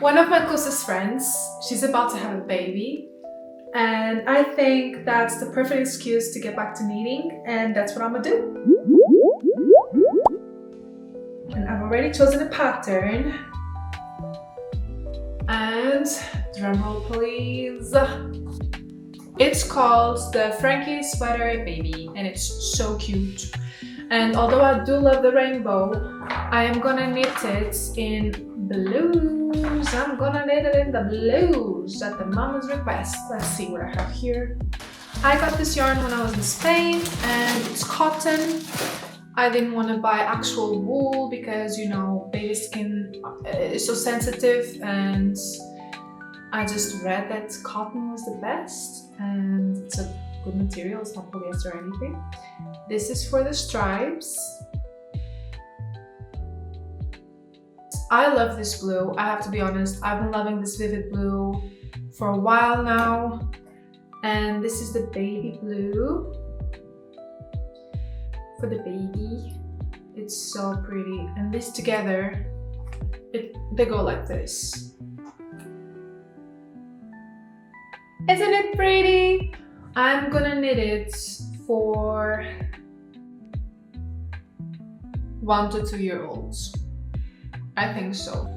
One of my closest friends, she's about to have a baby, and I think that's the perfect excuse to get back to knitting, and that's what I'm gonna do. And I've already chosen a pattern. And drumroll please. It's called the Frankie Sweater Baby, and it's so cute. And although I do love the rainbow, I am gonna knit it in blues. I'm gonna knit it in the blues at the mama's request. Let's see what I have here. I got this yarn when I was in Spain, and it's cotton. I didn't want to buy actual wool because, you know, baby skin is so sensitive, and I just read that cotton was the best, and it's a good material, it's not polyester or anything. This is for the stripes. I love this blue, I have to be honest. I've been loving this vivid blue for a while now. And this is the baby blue for the baby. It's so pretty. And these together, they go like this. Isn't it pretty? I'm gonna knit it for 1 to 2 year olds. I think so.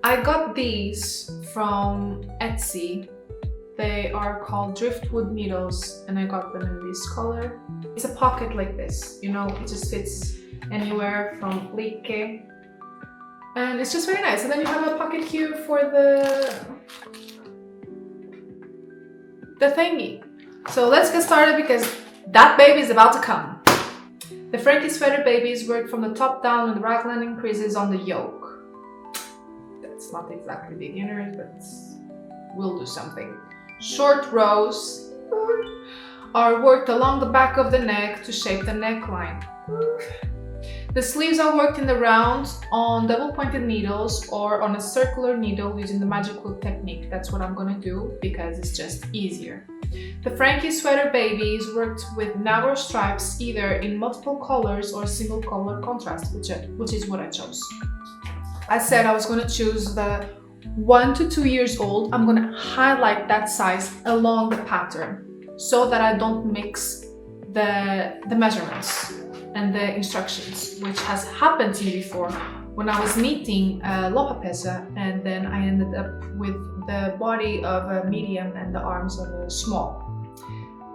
I got these from Etsy. They are called driftwood needles, and I got them in this color. It's a pocket like this, you know, it just fits anywhere from like, and it's just very nice. And then you have a pocket here for the thingy. So let's get started because that baby is about to come. The Frankie Sweater Babies work from the top down with raglan increases on the yoke. That's not exactly beginners, but we'll do something. Short rows are worked along the back of the neck to shape the neckline. The sleeves are worked in the round on double pointed needles or on a circular needle using the magic hook technique. That's what I'm gonna do because it's just easier. The Frankie Sweater Baby is worked with narrow stripes either in multiple colors or single color contrast, which is what I chose. I said I was gonna choose the 1 to 2 years old. I'm gonna highlight that size along the pattern so that I don't mix the measurements and the instructions, which has happened to me before when I was knitting lopa pesa, and then I ended up with the body of a medium and the arms of a small,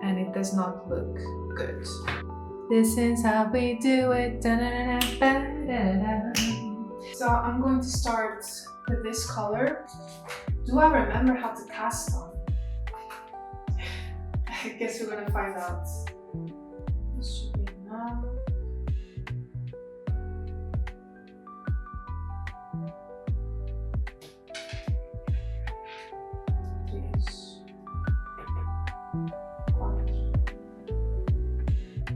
and it does not look good. This is how we do it. So I'm going to start with this color. Do I remember how to cast on? I guess we're gonna find out. This should be enough.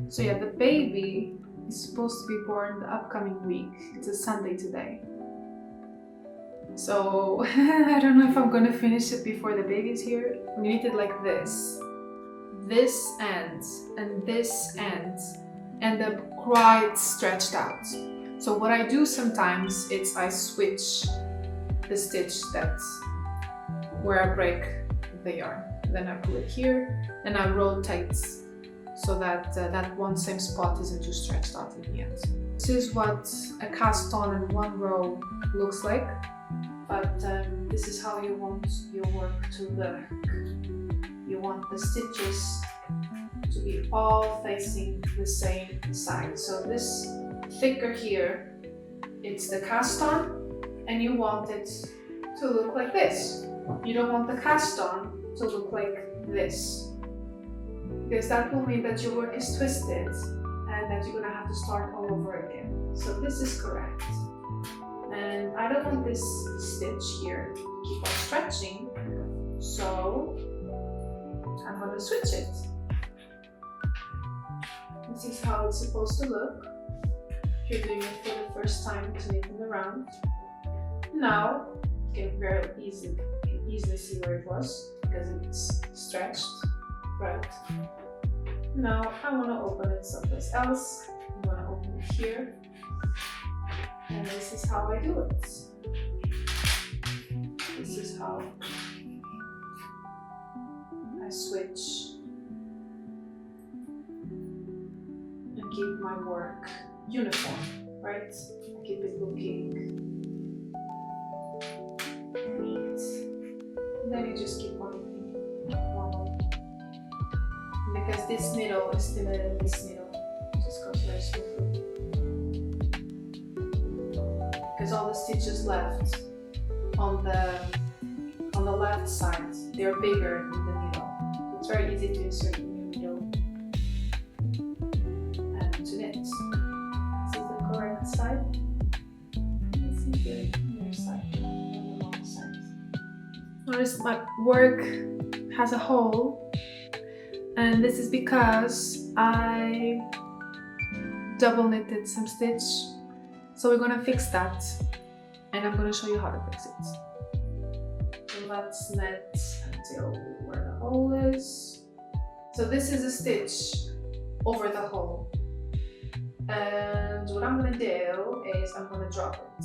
So yeah, the baby is supposed to be born the upcoming week. It's a Sunday today. So I don't know if I'm gonna finish it before the baby's here. We knit it like this. This end and this end end up quite stretched out. So what I do sometimes is I switch the stitch where I break the yarn. Then I pull it here and I rotate so that that one same spot isn't too stretched out in the end. This is what a cast on in one row looks like, but this is how you want your work to look. You want the stitches to be all facing the same side. So this thicker here, it's the cast on, and you want it to look like this. You don't want the cast on to look like this, because that will mean that your work is twisted and that you're gonna have to start all over again. So this is correct. And I don't want this stitch here to keep on stretching, so I'm gonna switch it. This is how it's supposed to look if you're doing it for the first time to knit in the round. Now you can very easily see where it was because it's stretched, right? Now I want to open it someplace else. I'm going to open it here, and this is how I do it. how I switch and keep my work uniform, right? I keep it looking neat. And then you just keep on normal. Because this needle is stimulated with this needle, it just goes very smoothly. Because all the stitches left on the left side, they're bigger than the needle. So it's very easy to insert a new needle and to knit. This is the correct side. This is the inner side, and the wrong side. Notice my work has a hole, and this is because I double knitted some stitch. So we're gonna fix that, and I'm gonna show you how to fix it. So let's knit until where the hole is. So this is a stitch over the hole. And what I'm gonna do is I'm gonna drop it.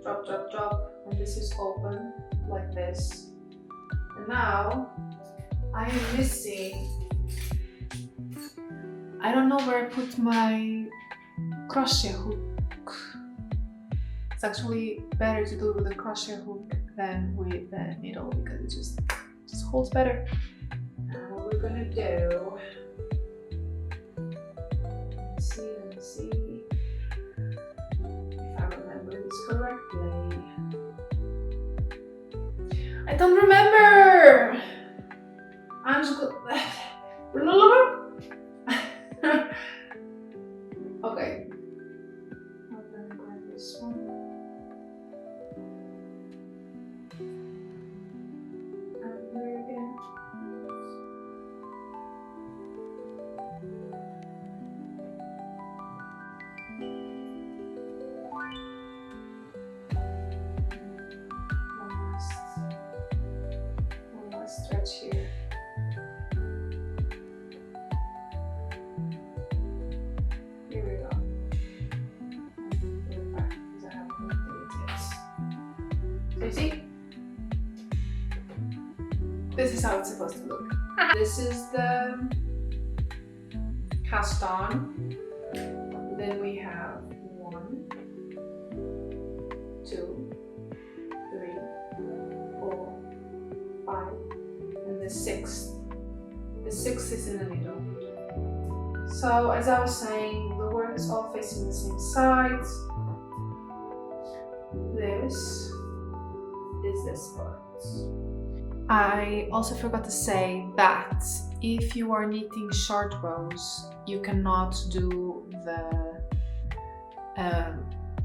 Drop, drop, drop, and this is open like this. And now I am missing, I don't know where I put my crochet hook. It's actually better to do it with a crochet hook than with the needle because it just holds better. Now what we're gonna do, let me see if I remember this correctly. I don't remember! I'm just okay. I'm gonna grab this one. And there again. One last stretch here. Here we go. Put it back because I haven't looked at it yet. So you see? This is how it's supposed to look. This is the cast on. Then we have 1, 2, 3, 4, 5, and the 6th. The 6th is in the middle. So as I was saying, the work is all facing the same side. This is this part. I also forgot to say that if you are knitting short rows, you cannot do the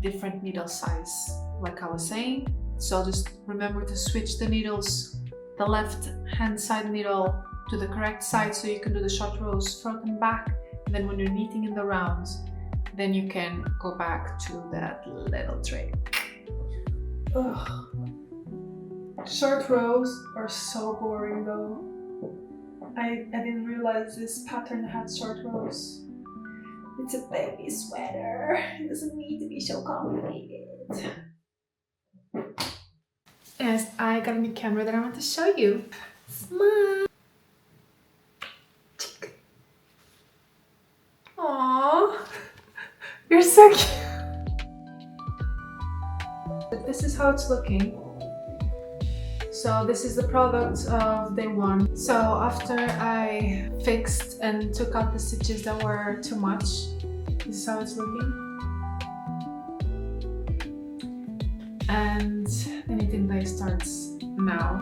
different needle size like I was saying. So just remember to switch the needles, the left hand side needle to the correct side so you can do the short rows front and back. And then when you're knitting in the rounds, then you can go back to that little tray. Ugh. Short rows are so boring though. I didn't realize this pattern had short rows. It's a baby sweater. It doesn't need to be so complicated. Yes, I got a new camera that I want to show you. Smile. Aww, you're so cute. This is how it's looking. So this is the product of day 1. So after I fixed and took out the stitches that were too much, this is how it's looking. And the knitting day starts now.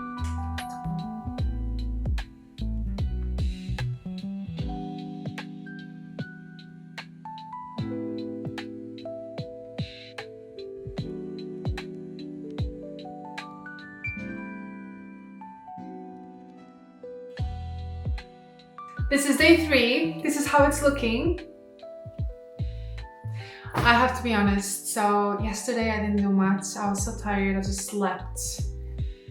This is day 3. This is how it's looking. I have to be honest, so yesterday I didn't do much. I was so tired, I just slept.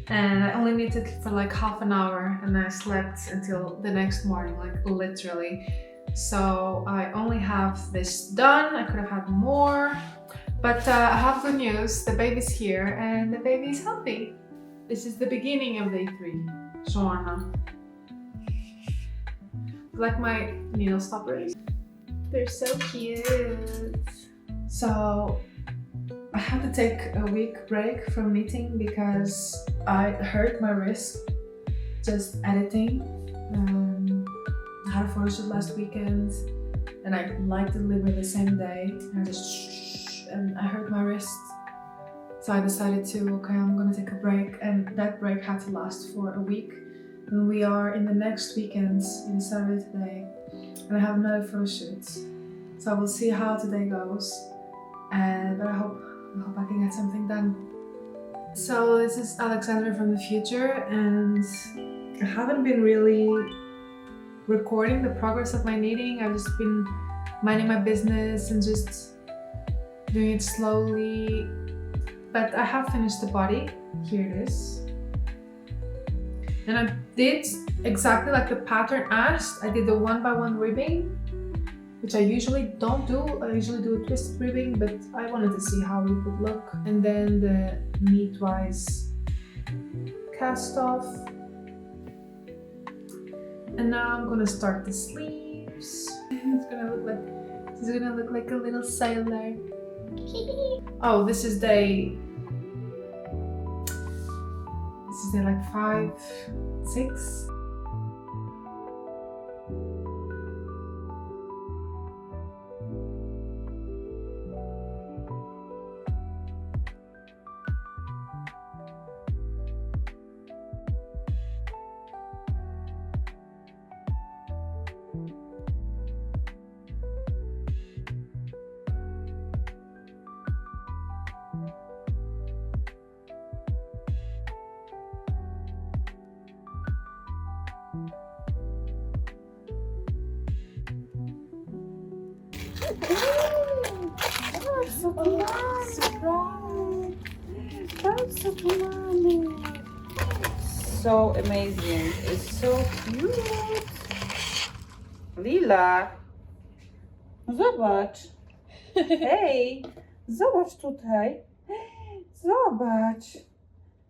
And I only knitted for like half an hour and I slept until the next morning, like literally. So I only have this done. I could have had more. But I have good news, the baby's here and the baby is healthy. This is the beginning of day 3. Sonra. Like my needle stoppers. They're so cute. So I had to take a week break from knitting because I hurt my wrist just editing. I had a photo shoot last weekend and I like to deliver the same day and I hurt my wrist. So I decided to, okay, I'm gonna take a break, and that break had to last for a week. And we are in the next weekends, in Saturday today, and I have another photo shoot. So I will see how today goes, but I hope I can get something done. So this is Alexandra from the future, and I haven't been really recording the progress of my knitting. I've just been minding my business and just doing it slowly. But I have finished the body. Here it is. And I did exactly like the pattern asked. I did the 1x1 ribbing, which I usually don't do. I usually do a twisted ribbing, but I wanted to see how it would look. And then the meat-wise cast off. And now I'm gonna start the sleeves. It's gonna look like a little sailor. Oh, this is day like 5, 6. So amazing. It's so cute. Lila. Zobacz. Hej. Zobacz tutaj. Zobacz.